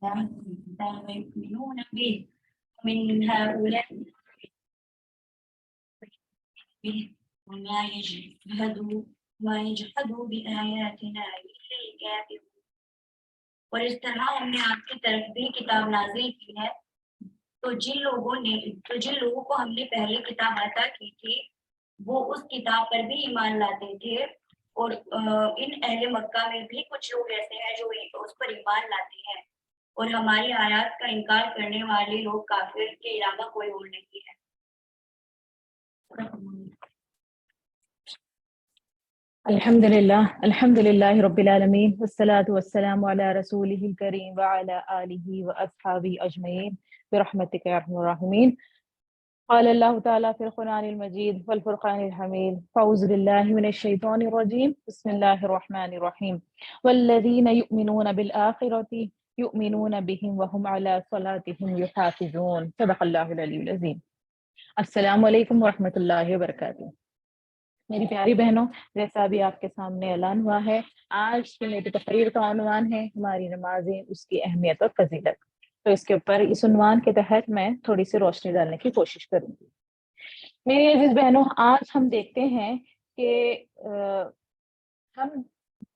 لا يؤمنون به من هؤلاء به وما يجحدوا بآياتنا إلا الكافرون. اور اس طرح ہم نے آپ کی طرف بھی کتاب نازل کی ہے، تو جن لوگوں کو ہم نے پہلے کتاب عطا کی تھی وہ اس کتاب پر بھی ایمان لاتے تھے، اور ان اہل مکہ میں بھی کچھ لوگ ایسے ہیں جو اس پر ایمان لاتے ہیں، اور ہماری آیات کا انکار کرنے والے لوگ کافر کے علاوہ کوئی اور نہیں ہے۔ الحمد للہ رب العالمین والصلاة والسلام علی رسولہ الکریم وعلی آلہ واصحابہ اجمعین برحمتک یا ارحم الراحمین۔ قال اللہ تعالیٰ فی القرآن المجید والفرقان الحمید، فاعوذ باللہ من الشیطان الرجیم، بسم اللہ الرحمن الرحیم، والذین یؤمنون بالآخرۃ یؤمنون بہم وہم علی صلاتہم یحافظون۔ صدق اللہ العلی العظیم۔ السلام علیکم ورحمۃ اللہ وبرکاتہ۔ میری پیاری بہنوں، جیسا ابھی آپ کے سامنے اعلان ہوا ہے، آج کی میری تقریر کا عنوان ہے ہماری نمازیں، اس کی اہمیت اور فضیلت۔ تو اس کے اوپر اس عنوان کے تحت میں تھوڑی سی روشنی ڈالنے کی کوشش کروں گی۔ میری عزیز بہنوں، آج ہم دیکھتے ہیں کہ ہم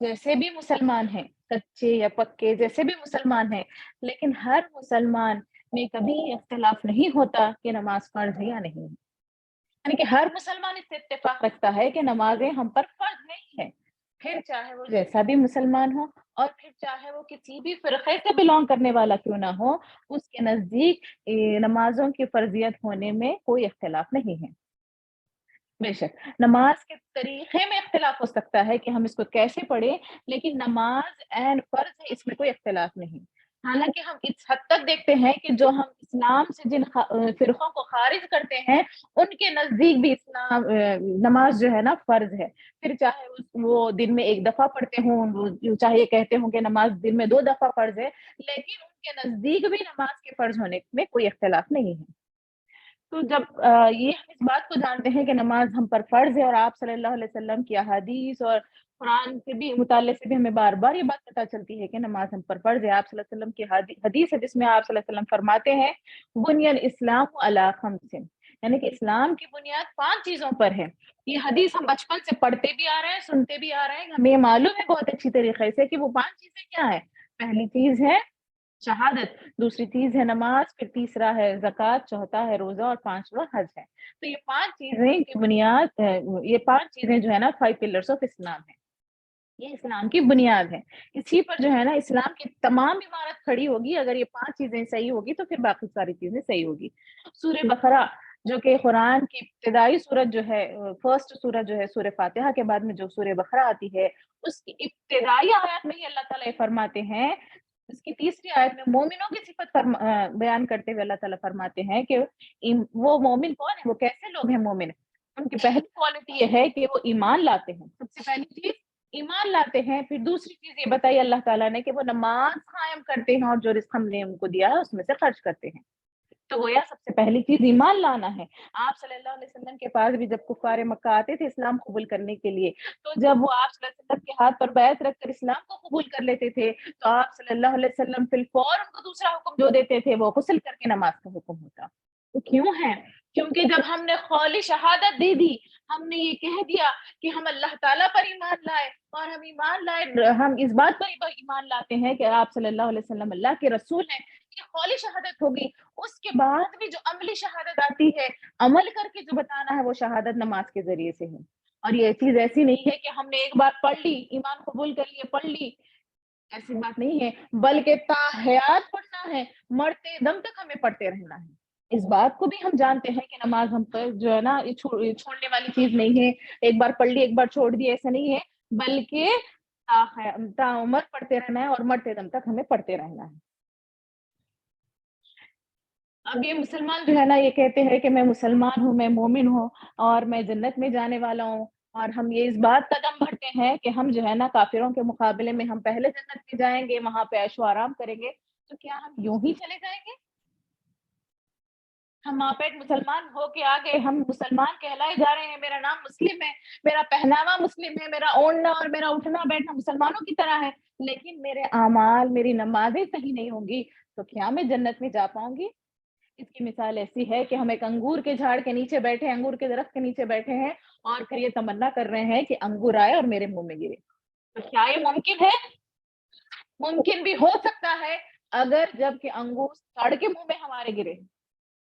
جیسے بھی مسلمان ہیں، سچے یا پکے جیسے بھی مسلمان ہیں، لیکن ہر مسلمان میں کبھی اختلاف نہیں ہوتا کہ نماز فرض ہے یا نہیں ہے۔ یعنی کہ ہر مسلمان اس سے اتفاق رکھتا ہے کہ نمازیں ہم پر فرض نہیں ہے، پھر چاہے وہ جیسا بھی مسلمان ہو، اور پھر چاہے وہ کسی بھی فرقے سے بلونگ کرنے والا کیوں نہ ہو، اس کے نزدیک نمازوں کی فرضیت ہونے میں کوئی اختلاف نہیں ہے۔ بے شک نماز کے طریقے میں اختلاف ہو سکتا ہے کہ ہم اس کو کیسے پڑھیں، لیکن نماز عین فرض ہے، اس میں کوئی اختلاف نہیں۔ حالانکہ ہم اس حد تک دیکھتے ہیں کہ جو ہم اسلام سے جن فرقوں کو خارج کرتے ہیں، ان کے نزدیک بھی اسلام نماز جو ہے نا فرض ہے، پھر چاہے وہ دن میں ایک دفعہ پڑھتے ہوں، چاہے یہ کہتے ہوں کہ نماز دن میں 2 دفعہ فرض ہے، لیکن ان کے نزدیک بھی نماز کے فرض ہونے میں کوئی اختلاف نہیں ہے۔ تو جب یہ ہم اس بات کو جانتے ہیں کہ نماز ہم پر فرض ہے، اور آپ صلی اللہ علیہ وسلم کی احادیث اور قرآن کے بھی مطالعے سے بھی ہمیں بار بار یہ بات پتہ چلتی ہے کہ نماز ہم پر فرض ہے۔ آپ صلی اللہ علیہ وسلم کی حدیث ہے جس میں آپ صلی اللہ علیہ وسلم فرماتے ہیں بنی الاسلام علی خمس، یعنی کہ اسلام کی بنیاد 5 چیزوں پر ہے۔ یہ حدیث ہم بچپن سے پڑھتے بھی آ رہے ہیں، سنتے بھی آ رہے ہیں، ہمیں معلوم ہے بہت اچھی طریقے سے کہ وہ 5 چیزیں کیا ہیں۔ پہلی چیز ہے شہادت، دوسری چیز ہے نماز، پھر تیسرا ہے زکوٰۃ، چوتھا ہے روزہ، اور 5واں حج ہے۔ تو یہ 5 چیزیں کی بنیاد، یہ 5 چیزیں جو ہے نا 5 پلرس آف اسلام ہے، یہ اسلام کی بنیاد ہے۔ اسی پر جو ہے نا اسلام کی تمام عمارت کھڑی ہوگی۔ اگر یہ 5 چیزیں صحیح ہوگی تو پھر باقی ساری چیزیں صحیح ہوگی۔ سورہ بقرہ جو کہ قرآن کی ابتدائی سورت جو ہے، فرسٹ سورت جو ہے سورہ فاتحہ کے بعد میں جو سورہ بقرہ آتی ہے، اس کی ابتدائی آیات میں ہی اللہ تعالیٰ یہ فرماتے ہیں، اس کی تیسری آیت میں مومنوں کی صفت بیان کرتے ہوئے اللہ تعالیٰ فرماتے ہیں کہ وہ مومن کون ہے، وہ کیسے لوگ ہیں مومن۔ ان کی پہلی کوالٹی یہ ہے کہ وہ ایمان لاتے ہیں، سب سے پہلی چیز ایمان لاتے ہیں۔ پھر دوسری چیز یہ بتائی اللہ تعالیٰ نے کہ وہ نماز قائم کرتے ہیں، اور جو رزق ہم نے ان کو دیا ہے اس میں سے خرچ کرتے ہیں۔ تو گویا سب سے پہلی چیز ایمان لانا ہے۔ آپ صلی اللہ علیہ وسلم کے پاس بھی جب کفار مکہ آتے تھے اسلام قبول کرنے کے لیے، تو جب وہ آپ صلی اللہ علیہ وسلم کے ہاتھ پر بیعت رکھ کر اسلام کو قبول کر لیتے تھے، تو آپ صلی اللہ علیہ وسلم فی الفور ان کو دوسرا حکم جو دیتے تھے وہ غسل کر کے نماز کا حکم ہوتا۔ تو کیوں ہے؟ کیونکہ جب ہم نے قولی شہادت دے دی، ہم نے یہ کہہ دیا کہ ہم اللہ تعالیٰ پر ایمان لائے، اور ہم اس بات پر ایمان لاتے ہیں کہ آپ صلی اللہ علیہ وسلم اللہ کے رسول ہیں، یہ قولی شہادت ہوگی۔ اس کے بعد بھی جو عملی شہادت آتی ہے، عمل کر کے جو بتانا ہے، وہ شہادت نماز کے ذریعے سے ہے۔ اور یہ چیز ایسی نہیں ہے کہ ہم نے ایک بار پڑھ لی، ایمان قبول کر لیے، پڑھ لی، ایسی بات نہیں ہے، بلکہ تا حیات پڑھنا ہے، مرتے دم تک ہمیں پڑھتے رہنا ہے۔ اس بات کو بھی ہم جانتے ہیں کہ نماز ہم پر جو ہے نا یہ چھوڑنے والی چیز نہیں ہے، ایک بار پڑھ لی ایک بار چھوڑ دی، ایسا نہیں ہے، بلکہ تا عمر پڑھتے رہنا ہے، اور مرتے دم تک ہمیں پڑھتے رہنا ہے۔ اب یہ مسلمان جو ہے نا یہ کہتے ہیں کہ میں مسلمان ہوں، میں مومن ہوں، اور میں جنت میں جانے والا ہوں، اور ہم یہ اس بات کا دم بھرتے ہیں کہ ہم جو ہے نا کافروں کے مقابلے میں ہم پہلے جنت میں جائیں گے، وہاں پہ عیش و آرام کریں گے۔ تو کیا ہم یوں ہی چلے جائیں گے؟ ہم ماپیٹ مسلمان ہو کے آ گئے, ہم مسلمان کہلائے جا رہے ہیں, میرا نام مسلم ہے, میرا پہناوا مسلم ہے, میرا اوڑھنا اور میرا اٹھنا بیٹھنا مسلمانوں کی طرح ہے, لیکن میرے اعمال, میری نمازیں صحیح نہیں ہوں گی, تو کیا میں جنت میں جا پاؤں گی؟ اس کی مثال ایسی ہے کہ ہم ایک انگور کے جھاڑ کے نیچے بیٹھے, انگور کے درخت کے نیچے بیٹھے ہیں, اور پھر یہ تمنا کر رہے ہیں کہ انگور آئے اور میرے منہ میں گرے. تو کیا یہ ممکن ہے؟ ممکن بھی ہو سکتا ہے اگر جب کہ انگور سڑ کے منہ میں ہمارے گرے,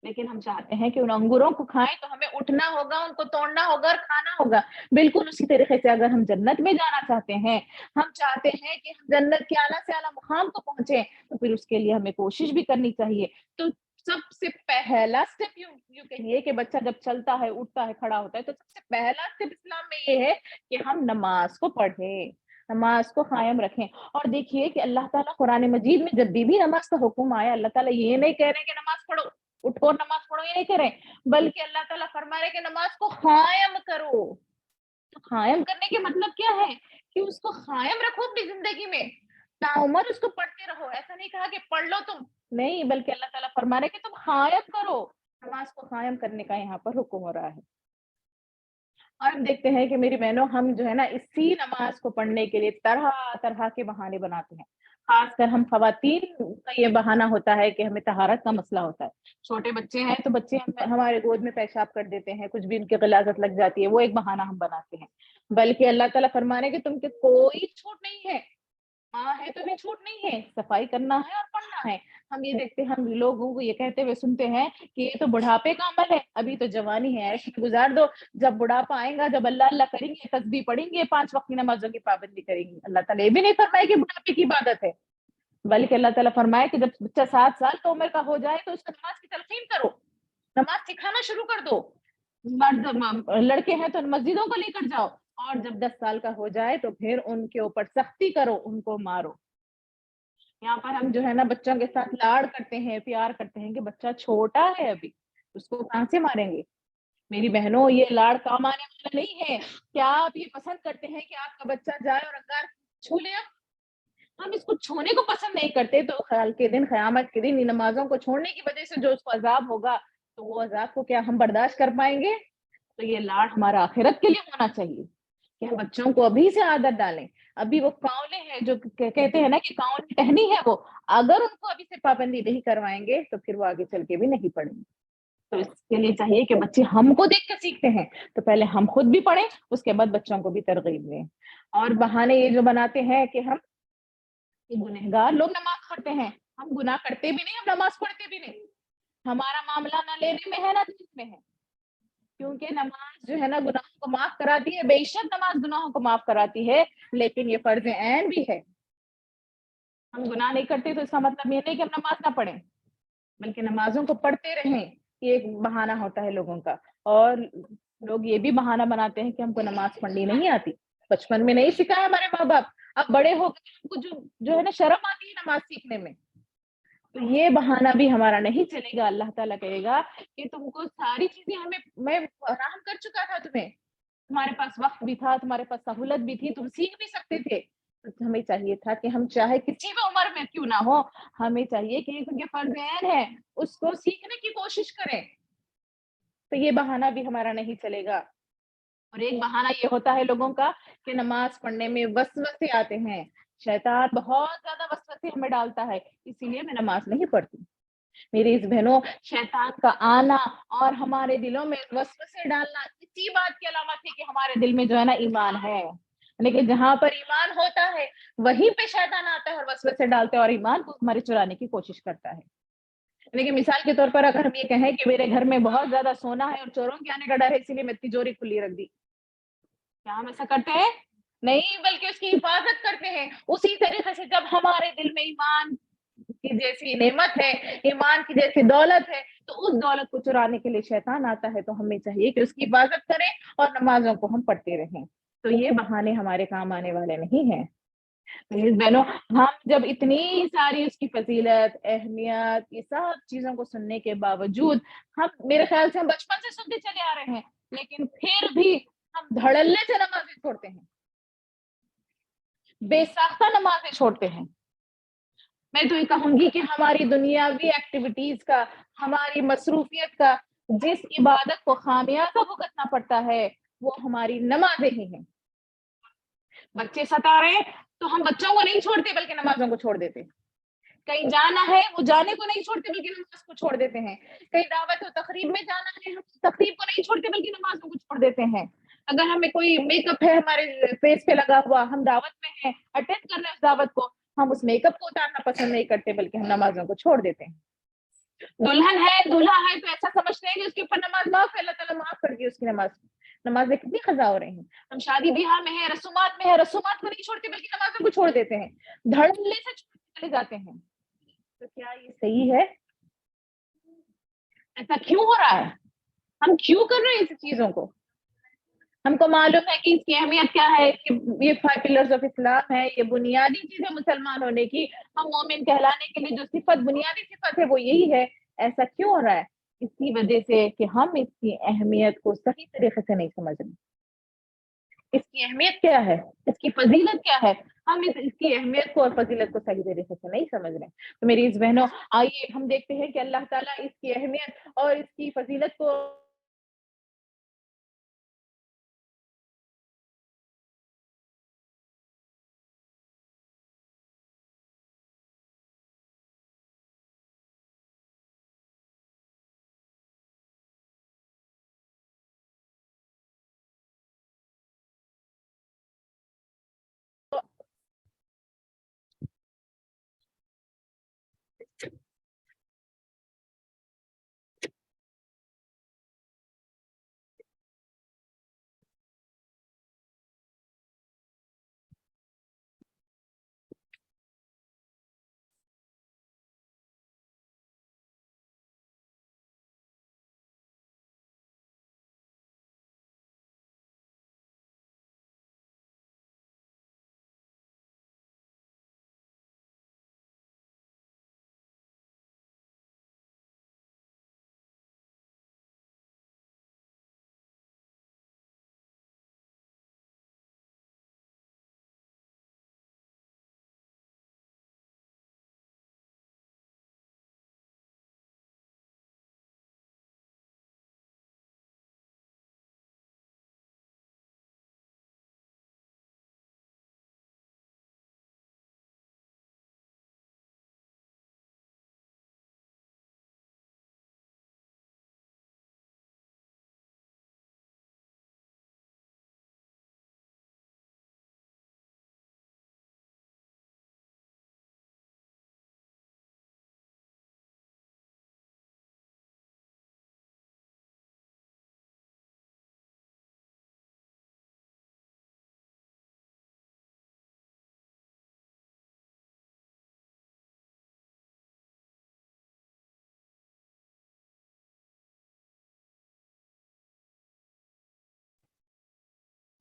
لیکن ہم چاہتے ہیں کہ ان انگوروں کو کھائیں تو ہمیں اٹھنا ہوگا, ان کو توڑنا ہوگا اور کھانا ہوگا. بالکل اسی طریقے سے اگر ہم جنت میں جانا چاہتے ہیں, ہم چاہتے ہیں کہ ہم جنت کے اعلیٰ سے اعلیٰ مقام کو پہنچے, تو پھر اس کے لیے ہمیں کوشش بھی کرنی چاہیے. تو سب سے پہلا اسٹیپ یوں کہیے کہ بچہ جب چلتا ہے, اٹھتا ہے, کھڑا ہوتا ہے, تو سب سے پہلا اسٹیپ اسلام میں یہ ہے کہ ہم نماز کو پڑھیں, نماز کو قائم رکھیں. اور دیکھیے کہ اللہ تعالیٰ قرآن مجید میں جب بھی نماز کا حکم آیا, اللہ تعالیٰ یہ نہیں کہہ رہے کہ نماز پڑھو, اٹھو نماز پڑھو, یہ نہیں کریں, بلکہ اللہ تعالیٰ فرما رہے کہ نماز کو قائم کرو. تو قائم کرنے کے مطلب کیا ہے کہ اس کو قائم رکھو اپنی زندگی میں, تعمر اس کو پڑھتے رہو. ایسا نہیں کہا کہ پڑھ لو تم, نہیں, بلکہ اللہ تعالیٰ فرما رہے کہ تم قائم کرو. نماز کو قائم کرنے کا یہاں پر حکم ہو رہا ہے. اور ہم دیکھتے ہیں کہ میری بہنوں, ہم جو ہے نا اسی نماز کو پڑھنے کے لیے طرح طرح کے بہانے بناتے ہیں. خاص کر ہم خواتین کا یہ بہانہ ہوتا ہے کہ ہمیں طہارت کا مسئلہ ہوتا ہے. چھوٹے بچے ہیں تو بچے ہمارے گود میں پیشاب کر دیتے ہیں, کچھ بھی ان کی غلاظت لگ جاتی ہے, وہ ایک بہانہ ہم بناتے ہیں. بلکہ اللہ تعالیٰ فرمانے کہ تم کے کوئی چھوٹ نہیں ہے, ماں ہے تو بھی چھوٹ نہیں ہے, صفائی کرنا ہے اور پڑھنا ہے. ہم یہ دیکھتے ہیں, ہم لوگوں کو یہ کہتے ہوئے سنتے ہیں کہ یہ تو بڑھاپے کا عمل ہے, ابھی تو جوانی ہے, ایسے گزار دو, جب بڑھاپا آئے گا, جب اللہ اللہ کریں گے, تسبیح پڑھیں گے, 5 وقت کی نمازوں کی پابندی کریں گے. اللہ تعالیٰ یہ بھی نہیں فرمائے کہ بڑھاپے کی عبادت ہے, بلکہ اللہ تعالیٰ فرمائے کہ جب بچہ 7 سال کی عمر کا ہو جائے تو اس کو نماز کی تلقین کرو, نماز سکھانا شروع کر دو. لڑکے ہیں تو مسجدوں کو لے کر جاؤ, اور جب 10 سال کا ہو جائے تو پھر ان کے اوپر سختی کرو, ان کو مارو. یہاں پر ہم جو ہے نا بچوں کے ساتھ لاڑ کرتے ہیں, پیار کرتے ہیں کہ بچہ چھوٹا ہے ابھی, اس کو کہاں سے ماریں گے. میری بہنوں, یہ لاڑ کام آنے والا نہیں ہے. کیا آپ یہ پسند کرتے ہیں کہ آپ کا بچہ جائے اور انگار چھو لے؟ ہم اس کو چھونے کو پسند نہیں کرتے, تو خیال کے دن, قیامت کے دن, ان نمازوں کو چھوڑنے کی وجہ سے جو اس کو عذاب ہوگا, تو وہ عذاب کو کیا ہم برداشت کر پائیں گے؟ تو یہ لاڑ ہمارا آخرت کے لیے ہونا چاہیے کہ ہم بچوں کو ابھی سے عادت ڈالیں. ابھی وہ کاؤلے ہیں جو کہتے ہیں نا کہ کاؤں ٹہنی ہے, وہ اگر ان کو ابھی سے پابندی نہیں کروائیں گے تو پھر وہ آگے چل کے بھی نہیں پڑھیں گے. تو اس کے لیے چاہیے کہ بچے ہم کو دیکھ کر سیکھتے ہیں, تو پہلے ہم خود بھی پڑھیں, اس کے بعد بچوں کو بھی ترغیب دیں. اور بہانے یہ جو بناتے ہیں کہ ہم گنہگار لوگ نماز پڑھتے ہیں, ہم گناہ کرتے بھی نہیں, ہم نماز پڑھتے بھی نہیں. ہمارا معاملہ نہ لینے میں ہے نہ دینے میں ہے, کیونکہ نماز جو ہے نا گناہوں کو معاف کراتی ہے. بے شک نماز گناہوں کو معاف کراتی ہے, لیکن یہ فرض عین بھی ہے. ہم گناہ نہیں کرتے تو اس کا مطلب یہ نہیں کہ ہم نماز نہ پڑھیں, بلکہ نمازوں کو پڑھتے رہیں. یہ ایک بہانہ ہوتا ہے لوگوں کا. اور لوگ یہ بھی بہانہ بناتے ہیں کہ ہم کو نماز پڑھنی نہیں آتی, بچپن میں نہیں سکھایا ہمارے ماں باپ, اب بڑے ہو گئے, ہم کو جو ہے نا شرم آتی ہے نماز سیکھنے میں. تو یہ بہانہ بھی ہمارا نہیں چلے گا. اللہ تعالیٰ کہے گا کہ تم کو ساری چیزیں میں فراہم کر چکا تھا تمہیں, تمہارے پاس وقت بھی تھا, تمہارے پاس سہولت بھی تھی, تم سیکھ بھی سکتے تھے. تو ہمیں چاہیے تھا کہ ہم چاہے کسی بھی عمر میں کیوں نہ ہو, ہمیں چاہیے کہ کیونکہ فرض عین ہے اس کو سیکھنے کی کوشش کریں. تو یہ بہانہ بھی ہمارا نہیں چلے گا. اور ایک بہانہ یہ ہوتا ہے لوگوں کا کہ نماز پڑھنے میں وسوسے آتے ہیں. شیطان بہت زیادہ وسوسے ہمیں ڈالتا ہے, اسی لیے میں نماز نہیں پڑھتی. میری اس بہنوں, شیطان کا آنا اور ہمارے دلوں میں وسوسے ڈالنا اسی بات کی علامت ہے کہ ہمارے دل میں جو ہے نا ایمان ہے. لیکن جہاں پر ایمان ہوتا ہے وہیں پہ شیطان آتا ہے اور وسوسے ڈالتا ہے اور ایمان کو ہمارے چرانے کی کوشش کرتا ہے. لیکن مثال کے طور پر اگر ہم یہ کہیں کہ میرے گھر میں بہت زیادہ سونا ہے اور چوروں کے آنے کا ڈر ہے, اسی لیے میں تجوری کھلی رکھ دی, کیا ہم ایسا کرتے ہیں؟ نہیں, بلکہ اس کی حفاظت کرتے ہیں. اسی طریقے سے جب ہمارے دل میں ایمان کی جیسی نعمت ہے, ایمان کی جیسی دولت ہے, تو اس دولت کو چرانے کے لیے شیطان آتا ہے. تو ہمیں چاہیے کہ اس کی حفاظت کریں اور نمازوں کو ہم پڑھتے رہیں. تو یہ بہانے ہمارے کام آنے والے نہیں ہیں. بہنوں, ہم جب اتنی ساری اس کی فضیلت, اہمیت, یہ سب چیزوں کو سننے کے باوجود, ہم میرے خیال سے ہم بچپن سے سنتے چلے آ رہے ہیں, لیکن پھر بھی ہم دھڑلے سے نمازیں چھوڑتے ہیں, بے ساختہ نمازیں چھوڑتے ہیں. میں تو یہ کہوں گی کہ ہماری دنیاوی ایکٹیویٹیز کا، ہماری مصروفیت کا جس عبادت کو خامیازہ بھگتنا پڑتا ہے وہ ہماری نمازیں ہی ہیں. بچے ستا رہے ہیں تو ہم بچوں کو نہیں چھوڑتے بلکہ نمازوں کو چھوڑ دیتے. کہیں جانا ہے وہ جانے کو نہیں چھوڑتے بلکہ نماز کو چھوڑ دیتے ہیں. کہیں دعوت و تقریب میں جانا ہے ہم تقریب کو نہیں چھوڑتے بلکہ نمازوں کو چھوڑ دیتے ہیں. اگر ہمیں کوئی میک اپ ہے ہمارے فیس پہ لگا ہوا، ہم دعوت میں ہیں، اٹینڈ کر رہے ہیں اس دعوت کو، ہم اس میک اپ کو اتارنا پسند نہیں کرتے بلکہ ہم نمازوں کو چھوڑ دیتے ہیں. دلہن ہے، دلہا ہے تو ایسا سمجھتے ہیں کہ اس کے اوپر نماز معاف ہے، اللہ تعالیٰ معاف کر دی اس کی نماز. نمازیں کتنی قضا ہو رہی ہیں. ہم شادی بیاہ میں ہیں، رسومات میں ہیں، رسومات کو نہیں چھوڑتے بلکہ نمازوں کو چھوڑ دیتے ہیں، دھڑلے سے چھوڑ چلے جاتے ہیں. تو کیا یہ صحیح ہے؟ ایسا کیوں ہو رہا ہے؟ ہم کیوں کر رہے ہیں اس چیزوں کو؟ ہم کو معلوم ہے کہ اس کی اہمیت کیا ہے، کہ یہ 5 پلرز آف اسلام ہے، یہ بنیادی چیز ہے مسلمان ہونے کی. ہم مومن کہلانے کے لیے جو صفت، بنیادی صفت ہے وہ یہی ہے. ایسا کیوں ہو رہا ہے؟ اسی وجہ سے کہ ہم اس کی اہمیت کو صحیح طریقے سے نہیں سمجھ رہے. اس کی اہمیت کیا ہے، اس کی فضیلت کیا ہے، ہم اس کی اہمیت کو اور فضیلت کو صحیح طریقے سے نہیں سمجھ رہے. تو میری اس بہنوں، آئیے ہم دیکھتے ہیں کہ اللہ تعالیٰ اس کی اہمیت اور اس کی فضیلت کو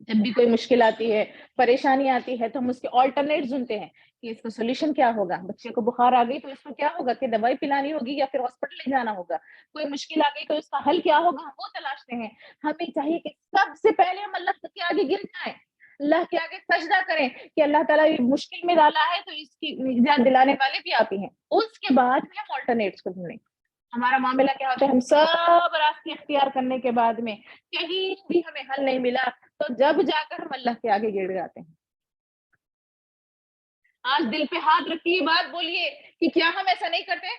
جب بھی کوئی مشکل آتی ہے، پریشانی آتی ہے تو ہم اس کے آلٹرنیٹ ڈھونڈتے ہیں کہ اس کا سولوشن کیا ہوگا. بچے کو بخار آ گئی تو اس کو کیا ہوگا، کہ دوائی پلانی ہوگی یا پھر ہاسپٹل لے جانا ہوگا. کوئی مشکل آ گئی تو اس کا حل کیا ہوگا، ہم وہ تلاشتے ہیں. ہمیں چاہیے کہ سب سے پہلے ہم اللہ کے آگے گر جائیں، اللہ کے آگے سجدہ کریں کہ اللہ تعالیٰ یہ مشکل میں ڈالا ہے تو اس کی نجات دلانے والے بھی آتے ہیں. اس کے بعد میں ہم آلٹرنیٹس کو ڈھونڈیں. ہمارا معاملہ کیا ہوتا ہے، ہم سب راستے اختیار کرنے کے بعد میں کہیں بھی ہمیں حل نہیں ملا تو جب جا کر ہم اللہ کے آگے گر جاتے ہیں. آج دل پہ ہاتھ رکھیے، بات بولیے کہ کیا ہم ایسا نہیں کرتے؟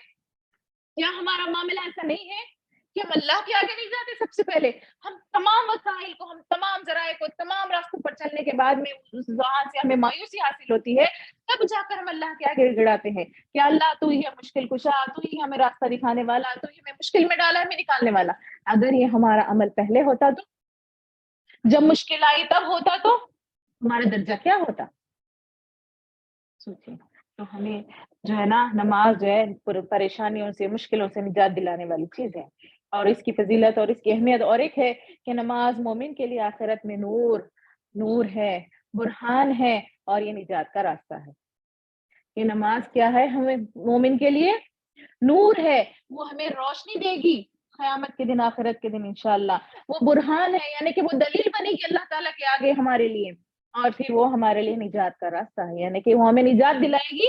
کیا ہمارا معاملہ ایسا نہیں ہے کہ ہم اللہ کے آگے نہیں جاتے؟ سب سے پہلے ہم تمام وسائل کو، ہم تمام ذرائع کو، تمام راستوں پر چلنے کے بعد میں وہاں سے ہمیں مایوسی حاصل ہوتی ہے، تب جا کر ہم اللہ کے آگے گڑاتے ہیں کہ اللہ تو ہی ہے مشکل کشا، تو ہی ہمیں راستہ دکھانے والا، تو ہی ہمیں مشکل میں ڈالا، ہمیں نکالنے والا. اگر یہ ہمارا عمل پہلے ہوتا تو، جب مشکل آئی تب ہوتا تو ہمارا درجہ کیا ہوتا؟ سوچیں. تو ہمیں جو ہے نا، نماز جو ہے پریشانیوں سے، مشکلوں سے نجات دلانے والی چیز ہے، اور اس کی فضیلت اور اس کی اہمیت اور ایک ہے کہ نماز مومن کے لیے آخرت میں نور ہے، برہان ہے، اور یہ نجات کا راستہ ہے. یہ نماز کیا ہے؟ ہمیں مومن کے لیے نور ہے، وہ ہمیں روشنی دے گی قیامت کے دن، آخرت کے دن انشاءاللہ. وہ برہان ہے، یعنی کہ وہ دلیل بنے گی اللہ تعالیٰ کے آگے ہمارے لیے، اور پھر وہ ہمارے لیے نجات کا راستہ ہے، یعنی کہ وہ ہمیں نجات دلائے گی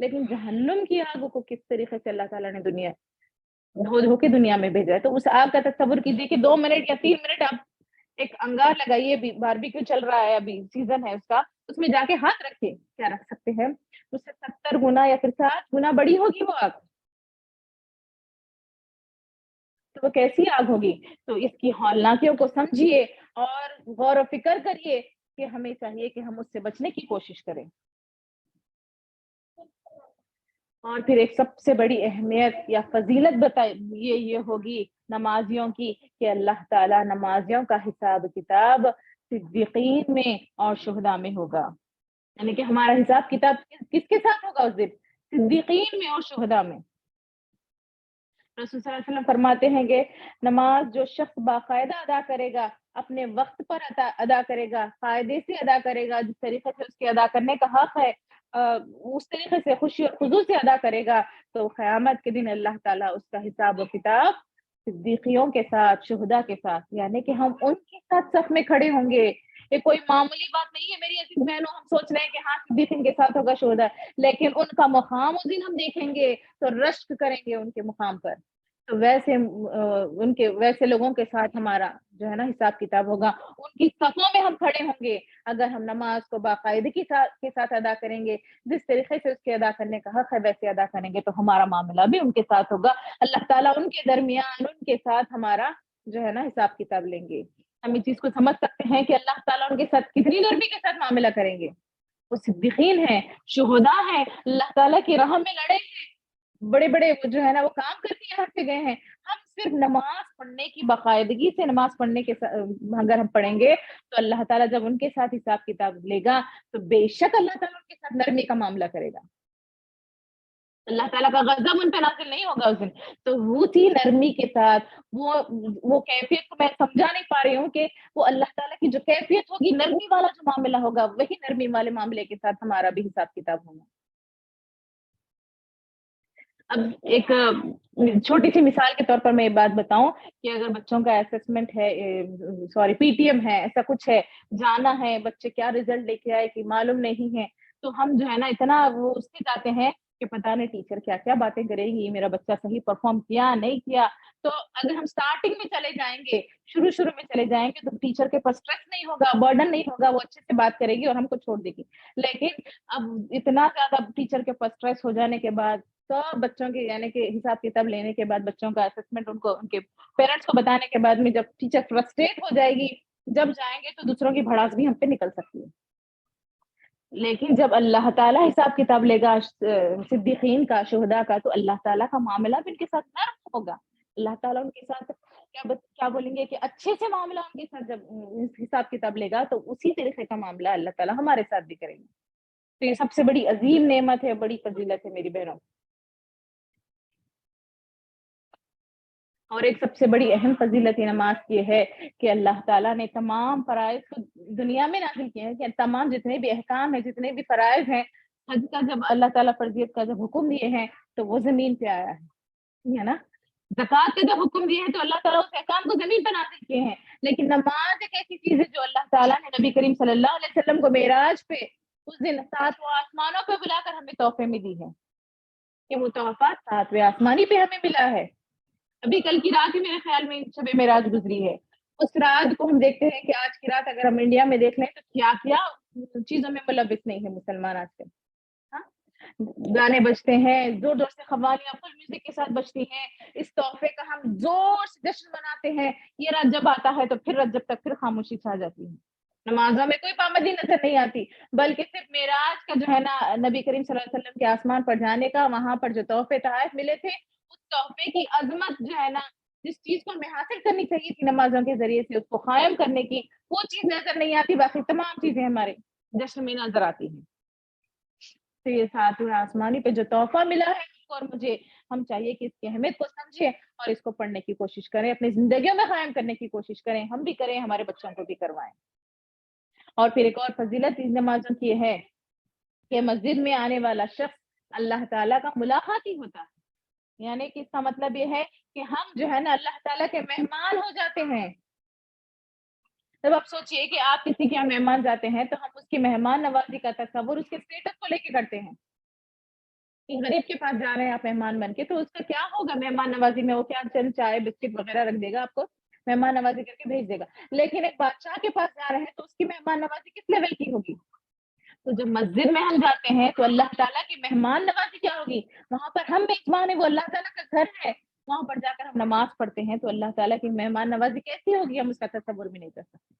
لیکن جہنم کی آگ کو کس طریقے سے اللہ تعالیٰ نے دنیا دھو دھو کے دنیا میں بھیجا ہے. تو اس آگ کا تصور کیجیے کہ 2 منٹ یا 3 منٹ آپ ایک انگار لگائیے, باربیکیو چل رہا ہے, ابھی سیزن ہے اس کا, اس میں جا کے ہاتھ رکھے, کیا رکھ سکتے ہیں, اس سے 70 گنا یا پھر 60 گنا بڑی ہوگی وہ آگ. تو وہ کیسی آگ ہوگی؟ تو اس کی ہولناکیوں کو سمجھیے اور غور و فکر کریے کہ ہمیں چاہیے کہ ہم اس سے بچنے کی کوشش کریں. اور پھر ایک سب سے بڑی اہمیت یا فضیلت بتائیے یہ ہوگی نمازیوں کی, کہ اللہ تعالیٰ نمازیوں کا حساب کتاب صدیقین میں اور شہداء میں ہوگا. یعنی کہ ہمارا حساب کتاب کس کے ساتھ ہوگا اس دن؟ صدیقین میں اور شہداء میں. رسول صلی اللہ علیہ وسلم فرماتے ہیں کہ نماز جو شخص باقاعدہ ادا کرے گا, اپنے وقت پر ادا کرے گا, قاعدے سے ادا کرے گا, جس طریقے سے اس کے ادا کرنے کا حق ہے اس طریقے سے خوشی اور خضوع سے ادا کرے گا, تو قیامت کے دن اللہ تعالیٰ اس کا حساب و کتاب صدیقیوں کے ساتھ, شہداء کے ساتھ, یعنی کہ ہم ان کے ساتھ صف میں کھڑے ہوں گے. یہ کوئی معمولی بات نہیں ہے میری عزیز بہنوں, ہم سوچ رہے ہیں کہ ہاں صدیقین کے ساتھ ہوگا شہداء, لیکن ان کا مقام اس دن ہم دیکھیں گے تو رشک کریں گے ان کے مقام پر. تو ویسے ان کے ویسے لوگوں کے ساتھ ہمارا جو ہے نا حساب کتاب ہوگا, ان کی صفوں میں ہم کھڑے ہوں گے. اگر ہم نماز کو باقاعدگی کے ساتھ ادا کریں گے, جس طریقے سے اس کے ادا کرنے کا حق ہے ویسے ادا کریں گے, تو ہمارا معاملہ بھی ان کے ساتھ ہوگا. اللہ تعالیٰ ان کے درمیان ان کے ساتھ ہمارا جو ہے نا حساب کتاب لیں گے. ہم اس چیز کو سمجھ سکتے ہیں کہ اللہ تعالیٰ ان کے ساتھ کتنی نرمی کے ساتھ معاملہ کریں گے. وہ صدیقین ہیں, شہداء ہیں, اللہ تعالیٰ کی راہ میں لڑے ہیں, بڑے بڑے جو ہے نا وہ کام کر کے یہاں سے گئے ہیں. ہم صرف نماز پڑھنے کی باقاعدگی سے نماز پڑھنے کے اگر ہم پڑھیں گے تو اللہ تعالیٰ جب ان کے ساتھ حساب کتاب لے گا تو بے شک اللہ تعالیٰ ان کے ساتھ نرمی کا معاملہ کرے گا. اللہ تعالیٰ کا غضب ان پہ نازل نہیں ہوگا اس دن. تو وہ تھی نرمی کے ساتھ, وہ کیفیت کو میں سمجھا نہیں پا رہی ہوں کہ وہ اللہ تعالیٰ کی جو کیفیت ہوگی, نرمی والا جو معاملہ ہوگا, وہی نرمی والے معاملے کے ساتھ ہمارا بھی حساب کتاب ہوگا. اب ایک چھوٹی سی مثال کے طور پر میں یہ بات بتاؤں کہ اگر بچوں کا اسسمنٹ ہے, سوری پی ٹی ایم ہے, ایسا کچھ ہے, جانا ہے, بچے کیا رزلٹ لے کے آئے کہ معلوم نہیں ہے, تو ہم جو ہے نا اتنا وہ اس سے جاتے ہیں کہ پتہ نہیں ٹیچر کیا کیا باتیں کرے گی, میرا بچہ صحیح پرفارم کیا نہیں کیا. تو اگر ہم سٹارٹنگ میں چلے جائیں گے, شروع میں چلے جائیں گے, تو ٹیچر کے پاس اسٹریس نہیں ہوگا, برڈن نہیں ہوگا, وہ اچھے سے بات کرے گی اور ہم کو چھوڑ دے گی. لیکن اب اتنا زیادہ ٹیچر کے پاس اسٹریس ہو جانے کے بعد, تو بچوں کے یعنی کہ حساب کتاب لینے کے بعد, بچوں کا اسسمنٹ ان کو ان کے پیرنٹس کو بتانے کے بعد میں جب ٹیچر فرسٹریٹ ہو جائے گی, جب جائیں گے تو دوسروں کی بھڑاس بھی ہم پہ نکل سکتی ہے. لیکن جب اللہ تعالیٰ حساب کتاب لے گا صدیقین کا, شہداء کا, تو اللہ تعالیٰ کا معاملہ بھی ان کے ساتھ نرم ہوگا. اللہ تعالیٰ ان کے ساتھ کیا بولیں گے کہ اچھے سے معاملہ ان کے ساتھ جب حساب کتاب لے گا, تو اسی طریقے کا معاملہ اللہ تعالیٰ ہمارے ساتھ بھی کریں گے. تو یہ سب سے بڑی عظیم نعمت ہے, بڑی فضیلت ہے میری بہنوں. اور ایک سب سے بڑی اہم فضیلت نماز کی ہے کہ اللہ تعالیٰ نے تمام فرائض کو دنیا میں نازل کیے ہیں, کہ تمام جتنے بھی احکام ہیں, جتنے بھی فرائض ہیں, حج کا جب اللہ تعالیٰ فرضیت کا جب حکم دیے ہیں تو وہ زمین پہ آیا ہے نا. زکوٰۃ کا جب حکم دیے ہیں تو اللہ تعالیٰ اس احکام کو زمین پہ نازل کیے ہیں. لیکن نماز ایک ایسی چیز ہے جو اللہ تعالیٰ نے نبی کریم صلی اللہ علیہ وسلم کو معراج پہ اس دن 7 آسمانوں پہ بلا کر ہمیں تحفے میں دی ہے, کہ وہ تحفہ 7ویں آسمانی پہ ہمیں ملا ہے. ابھی کل کی رات ہی میرے خیال میں شب معراج گزری ہے. اس رات کو ہم دیکھتے ہیں کہ آج کی رات اگر ہم انڈیا میں دیکھ لیں تو کیا کیا چیزوں میں ملوث نہیں ہے مسلمان آج کل. گانے بجتے ہیں, زور زور سے قوالیاں فل میوزک کے ساتھ بجتی ہیں. اس تحفے کا ہم زور سے جشن مناتے ہیں. یہ رات جب آتا ہے تو پھر رجب تک پھر خاموشی چھا جاتی ہے, نمازوں میں کوئی پابندی نظر نہیں آتی, بلکہ صرف معراج کا جو ہے نا نبی کریم صلی اللہ علیہ وسلم کے آسمان پر جانے کا, وہاں پر جو تحفے تحائف ملے تھے, اس تحفے کی عظمت جو ہے نا, جس چیز کو ہمیں حاصل کرنی چاہیے تھی نمازوں کے ذریعے سے, اس کو قائم کرنے کی وہ چیز نظر نہیں آتی. باقی تمام چیزیں ہمارے جشن میں نظر آتی ہیں. تو یہ 7ویں آسمانی پہ جو تحفہ ملا ہے اور مجھے, ہم چاہیے کہ اس کی اہمیت کو سمجھیں اور اس کو پڑھنے کی کوشش کریں, اپنی زندگیوں میں قائم کرنے کی کوشش کریں, ہم بھی کریں, ہمارے بچوں کو بھی کروائیں. اور پھر ایک اور فضیلت اس نمازوں کی ہے کہ مسجد میں آنے والا شخص اللہ تعالیٰ کا ملاقاتی ہوتا ہے. یعنی کہ اس کا مطلب یہ ہے کہ ہم جو ہے نا اللہ تعالیٰ کے مہمان ہو جاتے ہیں. جب آپ سوچئے کہ آپ کسی کے یہاں مہمان جاتے ہیں تو ہم اس کی مہمان نوازی کا تصور اس کے اسٹیٹس کو لے کے کرتے ہیں. کہ غریب کے پاس جا رہے ہیں آپ مہمان بن کے، تو اس کا کیا ہوگا مہمان نوازی میں؟ وہ کیا چند چائے بسکٹ وغیرہ رکھ دے گا، آپ کو مہمان نوازی کر کے بھیج دے گا. لیکن ایک بادشاہ کے پاس جا رہے ہیں تو اس کی مہمان نوازی کس لیول کی ہوگی؟ تو جب مسجد میں ہم جاتے ہیں تو اللہ تعالیٰ کی مہمان نوازی کیا ہوگی؟ وہاں پر ہم میزبان ہیں، وہ اللہ تعالیٰ کا گھر ہے، وہاں پر جا کر ہم نماز پڑھتے ہیں تو اللہ تعالیٰ کی مہمان نوازی کیسی ہوگی؟ ہم اس کا تصور بھی نہیں کر سکتے.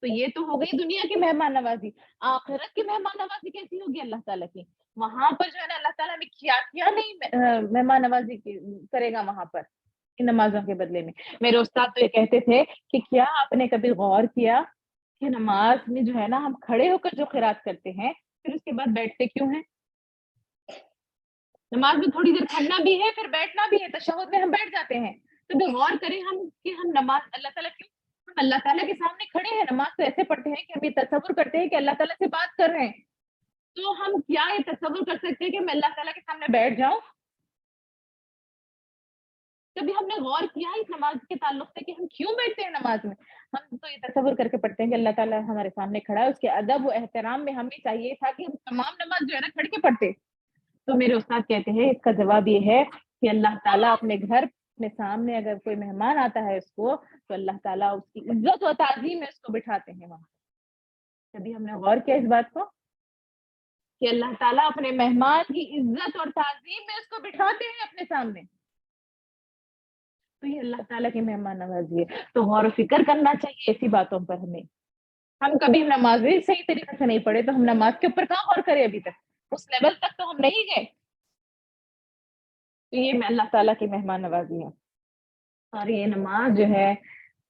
تو یہ تو ہو گئی دنیا کی مہمان نوازی. آخرت کی مہمان نوازی کیسی ہوگی اللہ تعالیٰ کی؟ وہاں پر جو ہے نا اللہ تعالیٰ نے کیا نہیں مہمان نوازی کرے گا وہاں پر ان نمازوں کے بدلے میں. میرے استاد تو یہ کہتے تھے کہ کیا آپ نے کبھی غور کیا کہ نماز میں جو ہے نا ہم کھڑے ہو کر جو قرات کرتے ہیں پھر اس کے بعد بیٹھتے کیوں ہیں؟ نماز میں تھوڑی دیر کھڑنا بھی ہے پھر بیٹھنا بھی ہے، تشہد میں ہم بیٹھ جاتے ہیں. تو بھی غور کریں ہم کہ ہم نماز اللہ تعالیٰ کیوں ہم اللہ تعالیٰ کے سامنے کھڑے ہیں. نماز تو ایسے پڑھتے ہیں کہ ہم یہ تصور کرتے ہیں کہ اللہ تعالیٰ سے بات کر رہے ہیں. تو ہم کیا یہ تصور کر سکتے ہیں کہ میں اللہ تعالیٰ کے سامنے بیٹھ جاؤں؟ کبھی ہم نے غور کیا اس نماز کے تعلق سے کہ ہم کیوں بیٹھتے ہیں نماز میں؟ ہم تو یہ تصور کر کے پڑھتے ہیں کہ اللہ تعالیٰ ہمارے سامنے کھڑا ہے، اس کے ادب و احترام میں ہمیں چاہیے تھا کہ ہم تمام نماز جو ہے نا کھڑ کے پڑھتے. تو میرے استاد کہتے ہیں اس کا جواب یہ ہے کہ اللہ تعالیٰ اپنے گھر میں سامنے اگر کوئی مہمان آتا ہے اس کو تو اللہ تعالیٰ اس کی عزت و تعظیم میں اس کو بٹھاتے ہیں وہاں. کبھی ہم نے غور کیا اس بات کو کہ اللہ تعالیٰ اپنے مہمان کی عزت اور تعظیم میں اس کو بٹھاتے ہیں اپنے سامنے. تو یہ اللہ تعالیٰ کی مہمان نوازی ہے. تو غور و فکر کرنا چاہیے ایسی باتوں پر ہمیں. ہم کبھی نماز صحیح طریقے سے نہیں پڑھے تو ہم نماز کے اوپر کہاں غور کریں؟ ابھی تک اس لیول تک تو ہم نہیں گئے. تو یہ اللہ تعالیٰ کی مہمان نوازی ہے. اور یہ نماز جو ہے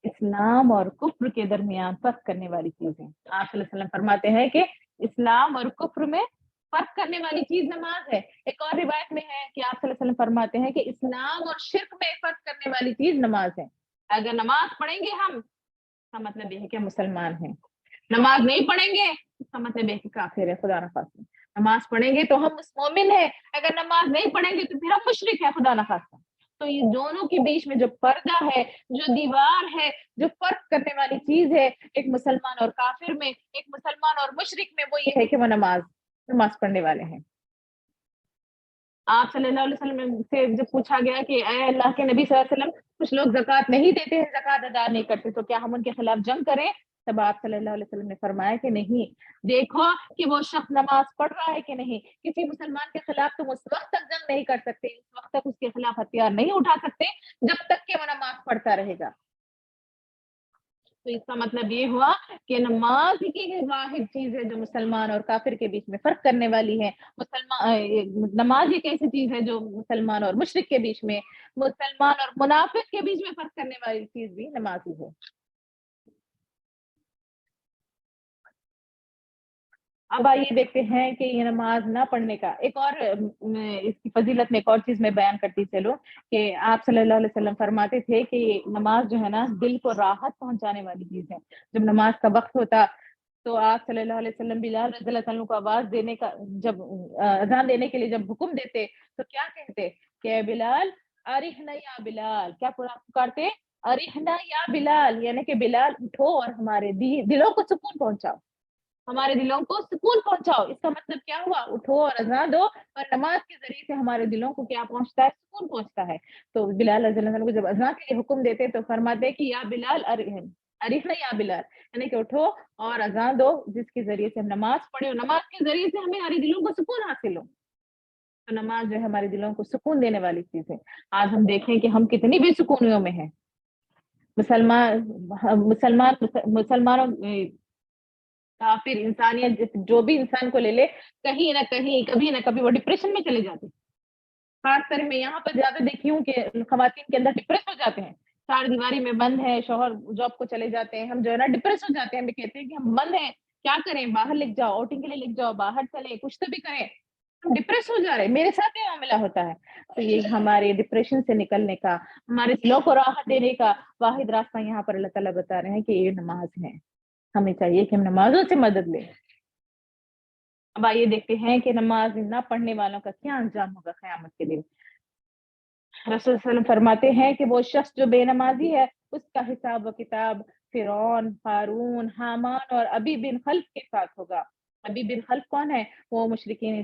اسلام اور کفر کے درمیان فرق کرنے والی چیز ہے. آپ صلی اللہ علیہ وسلم فرماتے ہیں کہ اسلام اور کفر میں فرق کرنے والی چیز نماز ہے. ایک اور روایت میں ہے کہ آپ صلی اللہ علیہ وسلم فرماتے ہیں کہ اسلام اور شرک میں فرق کرنے والی چیز نماز ہے. اگر نماز پڑھیں گے ہم اس کا مطلب یہ ہے کہ مسلمان ہیں. نماز نہیں پڑھیں گے اس کا مطلب یہ ہے کہ کافر ہے، خدا نخواستہ. نماز پڑھیں گے تو ہم مومن ہیں، اگر نماز نہیں پڑھیں گے تو پھر ہم مشرک ہیں، خدا نخواستہ. تو یہ دونوں کے بیچ میں جو پردہ ہے، جو دیوار ہے، جو فرق کرنے والی چیز ہے ایک مسلمان اور کافر میں، ایک مسلمان اور مشرک میں، وہ یہ ہے کہ وہ نماز پڑھنے والے ہیں. آپ صلی اللہ علیہ وسلم سے جب پوچھا گیا کہ اے اللہ کے نبی صلی اللہ علیہ وسلم کچھ لوگ زکوٰۃ نہیں دیتے ہیں، زکوٰۃ ادا نہیں کرتے، تو کیا ہم ان کے خلاف جنگ کریں؟ تب آپ صلی اللہ علیہ وسلم نے فرمایا کہ نہیں، دیکھو کہ وہ شخص نماز پڑھ رہا ہے کہ نہیں. کسی مسلمان کے خلاف تم اس وقت تک جنگ نہیں کر سکتے، اس وقت تک اس کے خلاف ہتھیار نہیں اٹھا سکتے جب تک کہ وہ نماز پڑھتا رہے گا. تو اس کا مطلب یہ ہوا کہ نماز کی واحد چیز ہے جو مسلمان اور کافر کے بیچ میں فرق کرنے والی ہے. نماز ایک ایسی چیز ہے جو مسلمان اور مشرک کے بیچ میں، مسلمان اور منافق کے بیچ میں فرق کرنے والی چیز بھی نماز ہی ہے. اب آئیے دیکھتے ہیں کہ یہ نماز نہ پڑھنے کا ایک اور اس کی فضیلت میں ایک اور چیز میں بیان کرتی چلوں کہ آپ صلی اللہ علیہ وسلم فرماتے تھے کہ نماز جو ہے نا دل کو راحت پہنچانے والی چیز ہے. جب نماز کا وقت ہوتا تو آپ صلی اللہ علیہ وسلم بلال رضی اللہ عنہ کو آواز دینے کا جب اذان دینے کے لیے جب حکم دیتے تو کیا کہتے کہ بلال ارحنا یا بلال، کیا پکارتے؟ ارحنا یا بلال، یعنی کہ بلال اٹھو اور ہمارے دلوں کو سکون پہنچاؤ، ہمارے دلوں کو سکون پہنچاؤ. اس کا مطلب کیا ہوا؟ اٹھو اور اذان دو اور نماز کے ذریعے سے ہمارے دلوں کو کیا پہنچتا ہے؟ سکون پہنچتا ہے. تو بلال رضی اللہ عنہ کو جب اذان کے لیے حکم دیتے تو فرماتے کہ یا بلال ارحنا یا بلال، یعنی کہ اٹھو اور اذان دو جس کے ذریعے سے ہم نماز پڑھے اور نماز کے ذریعے سے ہمارے دلوں کو سکون حاصل ہو. تو نماز جو ہے ہمارے دلوں کو سکون دینے والی چیز ہے. آج ہم دیکھیں کہ ہم کتنی بے سکونیوں میں ہیں. مسلمانوں کافر انسانیت جو بھی انسان کو لے لے کہیں نہ کہیں کبھی نہ کبھی وہ ڈپریشن میں چلے جاتے ہیں. خاص طر میں یہاں پر زیادہ دیکھی ہوں کہ خواتین کے اندر ڈپریس ہو جاتے ہیں. چار دیواری میں بند ہے، شوہر جاب کو چلے جاتے ہیں، ہم جو ہے نا ڈپریس ہو جاتے ہیں. ہم کہتے ہیں کہ ہم بند ہیں، کیا کریں؟ باہر لکھ جاؤ، آؤٹنگ کے لیے لکھ جاؤ، باہر چلیں، کچھ تو بھی کریں. ہم ڈپریس ہو جا رہے ہیں. میرے ساتھ یہ معاملہ ہوتا ہے. تو یہ ہمارے ڈپریشن سے نکلنے کا، ہمارے دلوں کو راحت دینے کا واحد راستہ یہاں پر اللہ تعالیٰ بتا رہے ہیں کہ یہ نماز ہے. ہمیں چاہیے کہ ہم نمازوں سے مدد لیں. اب آئیے دیکھتے ہیں کہ نماز نہ پڑھنے والوں کا کیا انجام ہوگا قیامت کے دن. رسول صلی اللہ علیہ وسلم فرماتے ہیں کہ وہ شخص جو بے نمازی ہے اس کا حساب و کتاب فرعون، ہارون، حامان اور ابی بن خلف کے ساتھ ہوگا. ابی بن خلف کون ہے؟ وہ مشرکین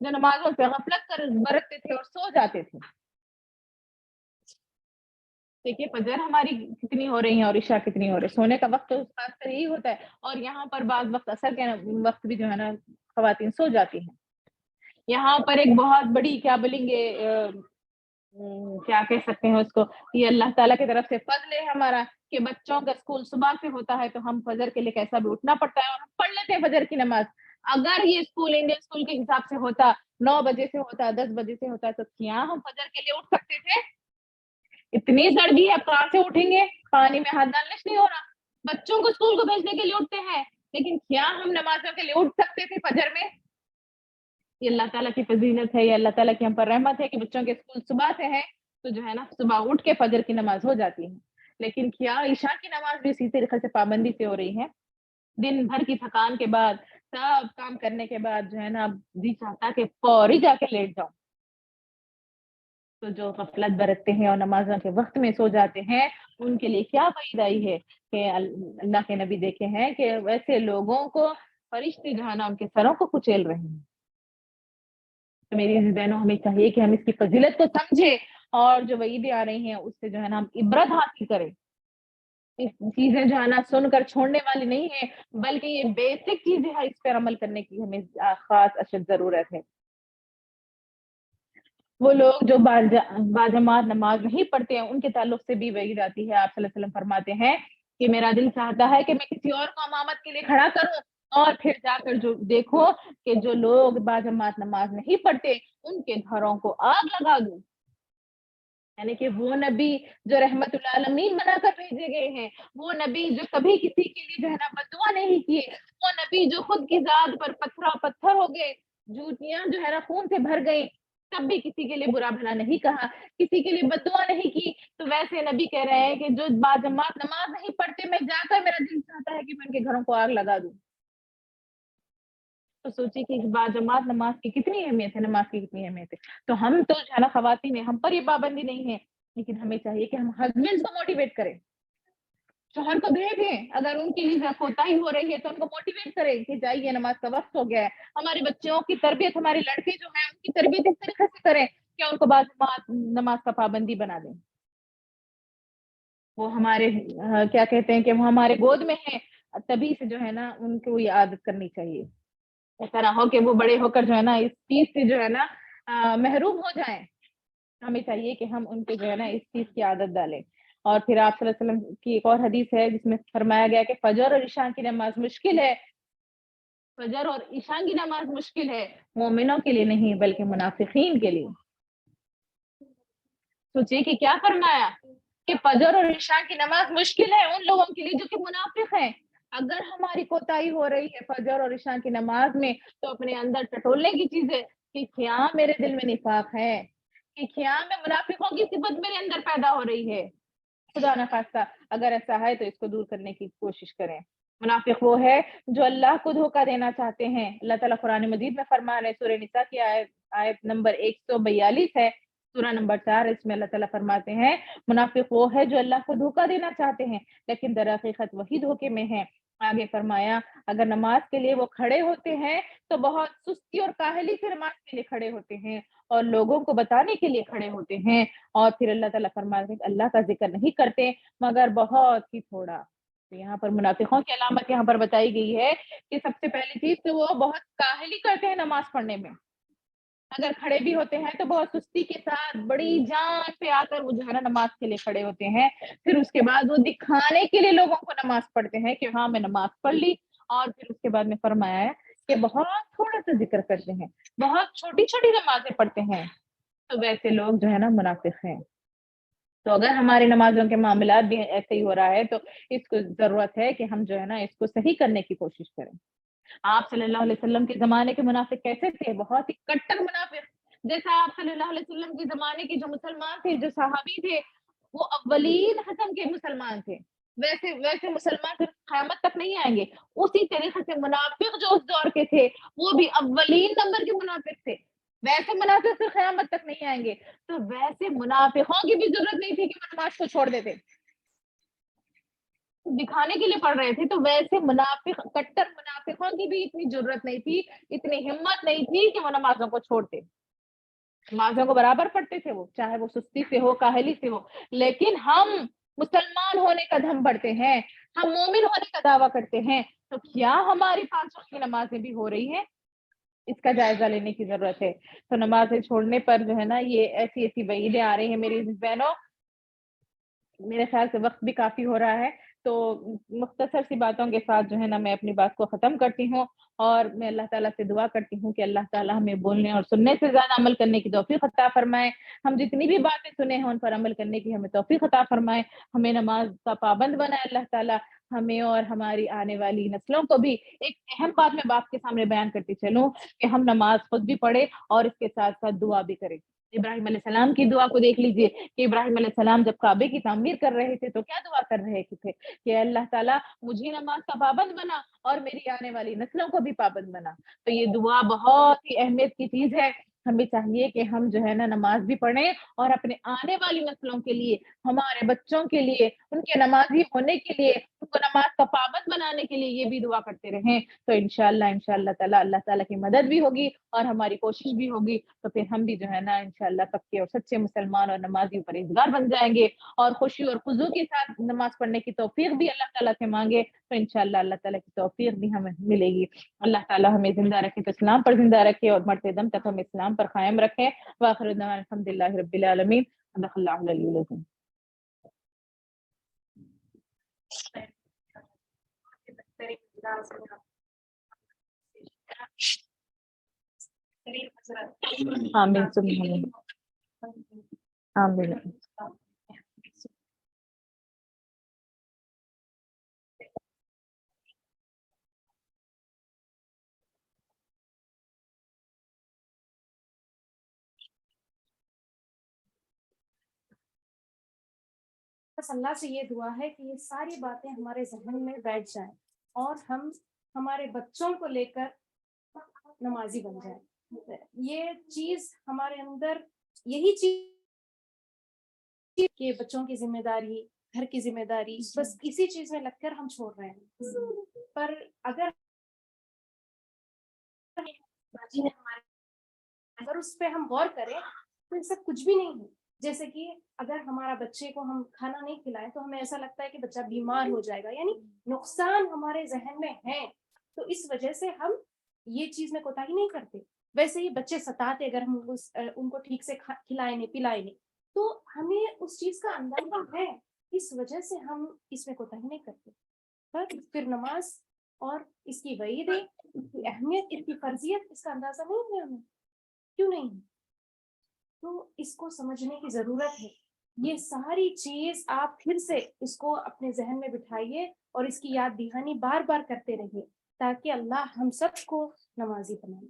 جو نمازوں سے غفلت کر برتتے تھے اور سو جاتے تھے. دیکھیے فجر ہماری کتنی ہو رہی ہے اور عشاء کتنی ہو رہی ہے. سونے کا وقت تو خاص کر یہی ہوتا ہے, اور یہاں پر بعض وقت عصر کے وقت بھی جو ہے نا خواتین سو جاتی ہیں. یہاں پر ایک بہت بڑی کیا بولیں گے کیا کہہ سکتے ہیں اس کو, یہ اللہ تعالیٰ کی طرف سے فضل ہے ہمارا کہ بچوں کا اسکول صبح سے ہوتا ہے تو ہم فجر کے لیے کیسا بھی اٹھنا پڑتا ہے اور ہم پڑھ لیتے ہیں فجر کی نماز. اگر یہ اسکول انڈین اسکول کے حساب سے ہوتا, 9 بجے سے ہوتا, 10 بجے سے ہوتا, تو کیا ہم فجر کے لیے اٹھ سکتے تھے؟ اتنی سردی ہے, کہاں سے اٹھیں گے؟ پانی میں ہاتھ ڈالنے سے نہیں ہو رہا. بچوں کو اسکول کو بھیجنے کے لیے اٹھتے ہیں, لیکن کیا ہم نمازوں کے لیے اٹھ سکتے تھے فجر میں؟ یہ اللہ تعالیٰ کی فضیلت ہے, یہ اللہ تعالیٰ کی ہم پر رحمت ہے کہ بچوں کے اسکول صبح سے ہیں تو جو ہے نا صبح اٹھ کے فجر کی نماز ہو جاتی ہے. لیکن کیا عشاء کی نماز بھی اسی طریقے سے پابندی سے ہو رہی ہے؟ دن بھر کی تھکان کے بعد, سب کام کرنے کے بعد جو ہے نا جی چاہتا کہ فوری جا کے لیٹ جاؤ. تو جو غفلت برتتے ہیں اور نمازوں کے وقت میں سو جاتے ہیں ان کے لیے کیا وعید آئی ہے کہ اللہ کے نبی دیکھے ہیں کہ ویسے لوگوں کو فرشتے جو ہے نا ان کے سروں کو کچیل رہے ہیں. تو میری بہنوں ہمیں چاہیے کہ ہم اس کی فضیلت کو سمجھے اور جو وعیدیں آ رہی ہیں اس سے جو ہے نا ہم عبرت حاصل کریں. چیزیں جو ہے نا سن کر چھوڑنے والی نہیں ہے, بلکہ یہ بیسک چیزیں ہیں, اس پر عمل کرنے کی ہمیں خاص اشد ضرورت ہے. وہ لوگ جو باجماعت نماز نہیں پڑھتے ہیں ان کے تعلق سے بھی وعید آتی ہے. آپ صلی اللہ علیہ وسلم فرماتے ہیں کہ میرا دل چاہتا ہے کہ میں کسی اور کو امامت کے لیے کھڑا کروں اور پھر جا کر جو دیکھو کہ جو لوگ باجماعت نماز نہیں پڑھتے ان کے گھروں کو آگ لگا دوں. یعنی کہ وہ نبی جو رحمت العالمین بنا کر بھیجے گئے ہیں, وہ نبی جو کبھی کسی کے لیے جو ہے نا بددعا نہیں کیے, وہ نبی جو خود کی ذات پر پتھر ہو گئے, جوتیاں جو ہے نا خون سے بھر گئی, تب بھی کسی کے لیے برا بھلا نہیں کہا, کسی کے لیے بددعا نہیں کی. تو ویسے نبی کہہ رہے ہیں کہ جو باجماعت نماز نہیں پڑھتے, میں جا کر میرا دل چاہتا ہے کہ میں ان کے گھروں کو آگ لگا دوں. تو سوچی کہ باجماعت نماز کی کتنی اہمیت ہے, نماز کی کتنی اہمیت ہے. تو ہم تو جو ہے نا خواتین ہیں, ہم پر یہ پابندی نہیں ہے, لیکن ہمیں چاہیے کہ ہم ہسبینڈ کو موٹیویٹ کریں, شوہر کو بھیجیں. اگر ان کی کوتاہی ہو رہی ہے تو ان کو موٹیویٹ کریں کہ جائیے نماز کا وقت ہو گیا ہے. ہمارے بچوں کی تربیت, ہمارے لڑکے جو ہیں ان کی تربیت اس طریقے سے کریں کہ ان کو باجماعت نماز کا پابندی بنا دیں. وہ ہمارے کیا کہتے ہیں کہ وہ ہمارے گود میں ہیں, تبھی سے جو ہے نا ان کو یہ عادت کرنی چاہیے. ایسا نہ ہو کہ وہ بڑے ہو کر جو ہے نا اس چیز سے جو ہے نا محروم ہو جائیں. ہمیں چاہیے کہ ہم ان کو جو ہے نا اس چیز کی عادت ڈالیں. اور پھر آپ صلی اللہ علیہ وسلم کی ایک اور حدیث ہے جس میں فرمایا گیا کہ فجر اور عشاء کی نماز مشکل ہے. فجر اور عشاء کی نماز مشکل ہے, مومنوں کے لیے نہیں بلکہ منافقین کے لیے. سوچیے کہ کیا فرمایا کہ فجر اور عشاء کی نماز مشکل ہے ان لوگوں کے لیے جو کہ منافق ہیں. اگر ہماری کوتاہی ہو رہی ہے فجر اور عشاء کی نماز میں تو اپنے اندر ٹٹولنے کی چیز ہے کہ کیا میرے دل میں نفاق ہے, کہ کیا میں منافقوں کی صفت میرے اندر پیدا ہو رہی ہے. خدا نہ خواستہ اگر ایسا ہے تو اس کو دور کرنے کی کوشش کریں. منافق وہ ہے جو اللہ کو دھوکہ دینا چاہتے ہیں. اللہ تعالیٰ قرآن مجید میں فرما رہے, سورہ نساء کی آیت نمبر 142 ہے, سورہ نمبر 4, اس میں اللہ تعالیٰ فرماتے ہیں منافق وہ ہے جو اللہ کو دھوکہ دینا چاہتے ہیں لیکن در حقیقت وہی دھوکے میں ہیں. آگے فرمایا اگر نماز کے لیے وہ کھڑے ہوتے ہیں تو بہت سستی اور کاہلی سے نماز کے لیے کھڑے ہوتے ہیں اور لوگوں کو بتانے کے لیے کھڑے ہوتے ہیں. اور پھر اللہ تعالیٰ فرماتے ہیں کہ اللہ کا ذکر نہیں کرتے مگر بہت ہی تھوڑا. تو یہاں پر منافقوں کی علامت یہاں پر بتائی گئی ہے کہ سب سے پہلی چیز تو وہ بہت کاہلی کرتے ہیں نماز پڑھنے میں. اگر کھڑے بھی ہوتے ہیں تو بہت سستی کے ساتھ بڑی جان پہ آ کر وہ جو ہے نا نماز کے لیے کھڑے ہوتے ہیں. پھر اس کے بعد وہ دکھانے کے لیے لوگوں کو نماز پڑھتے ہیں کہ ہاں میں نماز پڑھ لی, اور پھر اس کے بعد میں فرمایا ہے کہ بہت تھوڑا سا ذکر کرتے ہیں, بہت چھوٹی چھوٹی نمازیں پڑھتے ہیں. تو ویسے لوگ جو ہے نا منافق ہیں. تو اگر ہماری نمازوں کے معاملات بھی ایسے ہی ہو رہا ہے تو اس کو ضرورت ہے کہ ہم جو ہے نا اس کو صحیح کرنے کی کوشش کریں. آپ صلی اللہ علیہ وسلم کے زمانے کے منافق کیسے تھے؟ بہت ہی کٹر منافق. جیسا آپ صلی اللہ علیہ وسلم کے زمانے کے جو مسلمان تھے, جو صحابی تھے, وہ اولین قسم کے مسلمان تھے. ویسے مسلمان پھر قیامت تک نہیں آئیں گے. اسی طریقے سے منافق جو اس دور کے تھے وہ بھی اولین نمبر کے منافق تھے. ویسے منافق پھر قیامت تک نہیں آئیں گے. تو ویسے منافقوں کی بھی ضرورت نہیں تھی کہ وہ نماز کو چھوڑ دیتے. دکھانے کے لیے پڑھ رہے تھے، تو ویسے منافق کٹر منافقوں کی بھی اتنی ضرورت نہیں تھی، اتنی ہمت نہیں تھی کہ وہ نمازوں کو چھوڑتے، نمازوں کو برابر پڑھتے تھے وہ، چاہے وہ سستی سے ہو کاہلی سے ہو. لیکن ہم مسلمان ہونے کا دھم پڑھتے ہیں، ہم مومن ہونے کا دعویٰ کرتے ہیں، تو کیا ہماری 5 وقت کی نمازیں بھی ہو رہی ہیں؟ اس کا جائزہ لینے کی ضرورت ہے. تو نمازیں چھوڑنے پر جو ہے نا یہ ایسی ایسی وعیدیں آ رہی ہیں میری بہنوں. میرے خیال سے وقت بھی کافی ہو رہا ہے، تو مختصر سی باتوں کے ساتھ جو ہے نا میں اپنی بات کو ختم کرتی ہوں، اور میں اللہ تعالیٰ سے دعا کرتی ہوں کہ اللہ تعالیٰ ہمیں بولنے اور سننے سے زیادہ عمل کرنے کی توفیق عطا فرمائے. ہم جتنی بھی باتیں سنے ہیں ان پر عمل کرنے کی ہمیں توفیق عطا فرمائے. ہمیں نماز کا پابند بنائے اللہ تعالیٰ. ہمیں اور ہماری آنے والی نسلوں کو بھی ایک اہم بات میں باپ کے سامنے بیان کرتی چلوں کہ ہم نماز خود بھی پڑھے اور اس کے ساتھ ساتھ دعا بھی کریں. ابراہیم علیہ السلام کی دعا کو دیکھ لیجئے کہ ابراہیم علیہ السلام جب کعبے کی تعمیر کر رہے تھے تو کیا دعا کر رہے تھے کہ اللہ تعالیٰ مجھے نماز کا پابند بنا اور میری آنے والی نسلوں کو بھی پابند بنا. تو یہ دعا بہت ہی اہمیت کی چیز ہے. ہمیں چاہیے کہ ہم جو ہے نا نماز بھی پڑھیں اور اپنے آنے والی نسلوں کے لیے، ہمارے بچوں کے لیے، ان کے نمازی ہونے کے لیے، ان کو نماز کا پابند بنانے کے لیے یہ بھی دعا کرتے رہیں. تو انشاءاللہ تعالیٰ اللہ تعالیٰ کی مدد بھی ہوگی اور ہماری کوشش بھی ہوگی. تو پھر ہم بھی جو ہے نا انشاءاللہ پکے اور سچے مسلمان اور نمازی پرہیزگار بن جائیں گے، اور خوشی اور خضوع کے ساتھ نماز پڑھنے کی توفیق بھی اللہ تعالیٰ سے مانگے تو انشاءاللہ اللہ تعالیٰ کی توفیق بھی ہمیں ملے گی. اللہ تعالیٰ ہمیں زندہ رکھے تو اسلام پر زندہ رکھے اور مرتے دم تک ہم اسلام پر قائم رکھے. وآخر دعوانا الحمدللہ رب العالمین. صدق اللہ العلی العظیم. آمین ثم آمین. آمین. بس اللہ سے یہ دعا ہے کہ یہ ساری باتیں ہمارے ذہن میں بیٹھ جائیں اور ہم ہمارے بچوں کو لے کر نمازی بن جائیں. یہ چیز ہمارے اندر، یہی چیز کہ بچوں کی ذمہ داری، گھر کی ذمہ داری، بس اسی چیز میں لگ کر ہم چھوڑ رہے ہیں. پر اگر اس پہ ہم غور کریں تو اس سے کچھ بھی نہیں ہے. جیسے کہ اگر ہمارا بچے کو ہم کھانا نہیں کھلائیں تو ہمیں ایسا لگتا ہے کہ بچہ بیمار ہو جائے گا، یعنی نقصان ہمارے ذہن میں ہے، تو اس وجہ سے ہم یہ چیز میں کوتاہی نہیں کرتے. ویسے ہی بچے ستاتے اگر ہم ان کو ٹھیک سے کھلائیں نہیں پلائیں نہیں، تو ہمیں اس چیز کا اندازہ ہے، اس وجہ سے ہم اس میں کوتاہی نہیں کرتے. پر پھر نماز اور اس کی وعیدیں، اس کی اہمیت، اس کی فرضیت، اس کا اندازہ نہیں ہے ہمیں. کیوں نہیں؟ تو اس کو سمجھنے کی ضرورت ہے. یہ ساری چیز آپ پھر سے اس کو اپنے ذہن میں بٹھائیے اور اس کی یاد دہانی بار بار کرتے رہیے تاکہ اللہ ہم سب کو نمازی بنائے.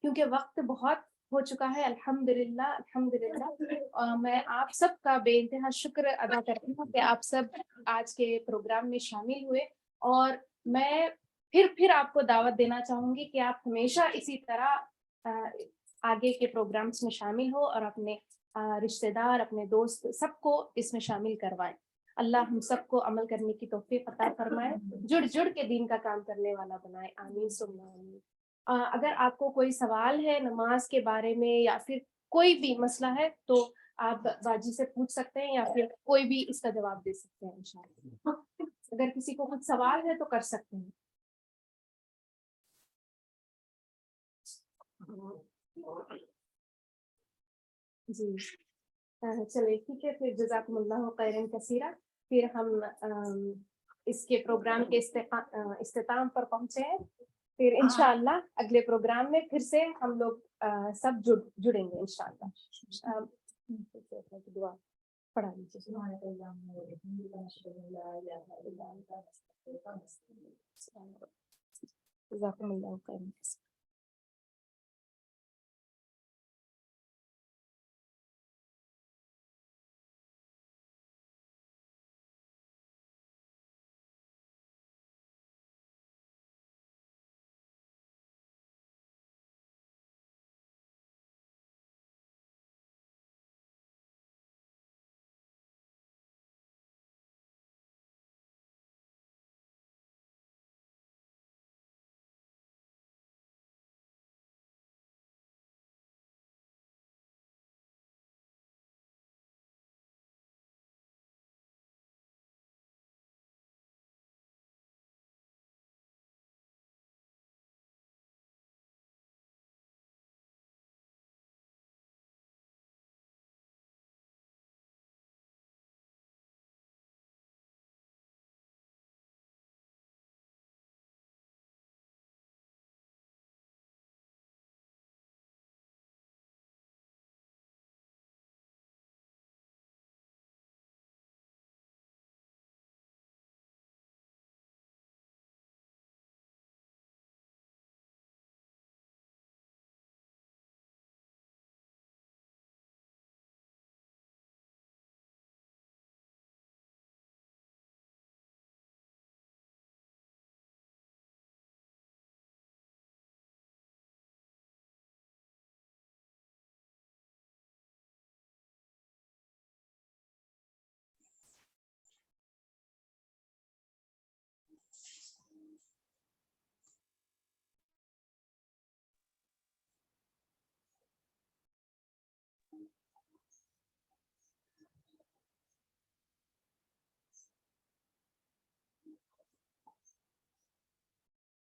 کیونکہ وقت بہت ہو چکا ہے. الحمدللہ میں آپ سب کا بے انتہا شکر ادا کرتی ہوں کہ آپ سب آج کے پروگرام میں شامل ہوئے، اور میں پھر آپ کو دعوت دینا چاہوں گی کہ آپ ہمیشہ اسی طرح آگے کے پروگرامز میں شامل ہو اور اپنے رشتہ دار، اپنے دوست سب کو اس میں شامل کروائیں. اللہ ہم سب کو عمل کرنے کی توفیق عطا فرمائے، جڑ جڑ کے دین کا کام کرنے والا بنائے. آمین ثم آمین. اگر آپ کو کوئی سوال ہے نماز کے بارے میں یا پھر کوئی بھی مسئلہ ہے تو آپ باجی سے پوچھ سکتے ہیں یا پھر کوئی بھی اس کا جواب دے سکتے ہیں انشاءاللہ. اگر کسی کو کچھ سوال ہے تو کر سکتے ہیں. جی چلیے ٹھیک ہے، پھر جزاکم اللہ خیرا کثیرا. پھر ہم اس کے پروگرام کے اختتام پر پہنچے ہیں. پھر انشاءاللہ اگلے پروگرام میں پھر سے ہم لوگ سب جڑیں گے انشاءاللہ. دعا پڑھا لیجیے. جزاکم اللہ خیرا.